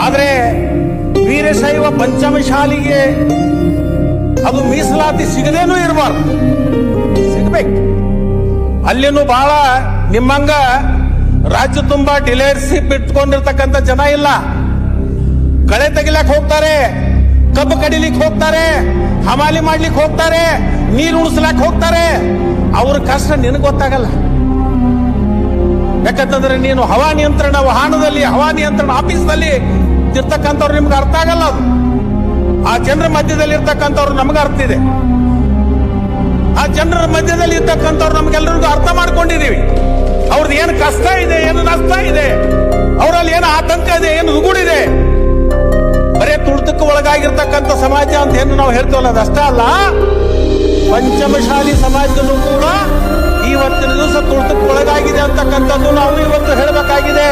ಆದರೆ ವೀರಶೈವ ಪಂಚಮಶಾಲಿಗೆ ಅದು ಮೀಸಲಾತಿ ಸಿಗದೇನೂ ಇರಬಾರ್ದು, ಸಿಗ್ಬೇಕು. ಅಲ್ಲಿನೂ ಬಹಳ ನಿಮ್ಮಂಗ ರಾಜ್ಯ ತುಂಬಾ ಡೀಲರ್ಶಿಪ್ ಇಟ್ಕೊಂಡಿರ್ತಕ್ಕಂಥ ಜನ ಇಲ್ಲ. ಕಳೆ ತೆಗಿಲಕ್ ಹೋಗ್ತಾರೆ, ಕಬ್ಬು ಕಡಿಲಿಕ್ಕೆ ಹೋಗ್ತಾರೆ, ಹಮಾಲಿ ಮಾಡ್ಲಿಕ್ಕೆ ಹೋಗ್ತಾರೆ, ನೀರು ಉಣಿಸ್ಲಾಕ್ ಹೋಗ್ತಾರೆ. ಅವ್ರ ಕಷ್ಟ ನಿನಗೆ ಗೊತ್ತಾಗಲ್ಲ. ಯಾಕಂತಂದ್ರೆ ನೀನು ಹವಾ ನಿಯಂತ್ರಣ ವಾಹನದಲ್ಲಿ, ಹವಾ ನಿಯಂತ್ರಣ ಆಫೀಸ್ನಲ್ಲಿ ಇರ್ತಕ್ಕಂಥವ್ರು ನಿಮ್ಗೆ ಅರ್ಥ ಆಗಲ್ಲ. ಅದು ಆ ಜನರ ಮಧ್ಯದಲ್ಲಿ ಇರ್ತಕ್ಕಂಥವ್ರು ನಮ್ಗೆ ಅರ್ಥ ಇದೆ. ಆ ಜನರ ಮಧ್ಯದಲ್ಲಿ ಇರ್ತಕ್ಕಂಥವ್ರು ನಮ್ಗೆಲ್ಲರಿಗೂ ಅರ್ಥ ಮಾಡ್ಕೊಂಡಿದೀವಿ. ಅವ್ರದ್ದು ಏನು ಕಷ್ಟ ಇದೆ, ಏನು ನಷ್ಟ ಇದೆ, ಅವರಲ್ಲಿ ಏನು ಆತಂಕ ಇದೆ, ಏನು ದುಗುಡಿದೆ. ಬರೇ ತುಳಿತಕ್ಕೆ ಒಳಗಾಗಿರ್ತಕ್ಕಂಥ ಸಮಾಜ ಅಂತ ಏನು ನಾವು ಹೇಳ್ತೇವಲ್ಲ, ಅದಷ್ಟೇ ಅಲ್ಲ, ಪಂಚಮಶಾಲಿ ಸಮಾಜದಲ್ಲೂ ಕೂಡ ಇವತ್ತಿನ ದಿವಸ ತುಳಿತಕ್ಕೆ ಒಳಗಾಗಿದೆ ಅಂತಕ್ಕಂಥದ್ದು ನಾವು ಇವತ್ತು ಹೇಳಬೇಕಾಗಿದೆ.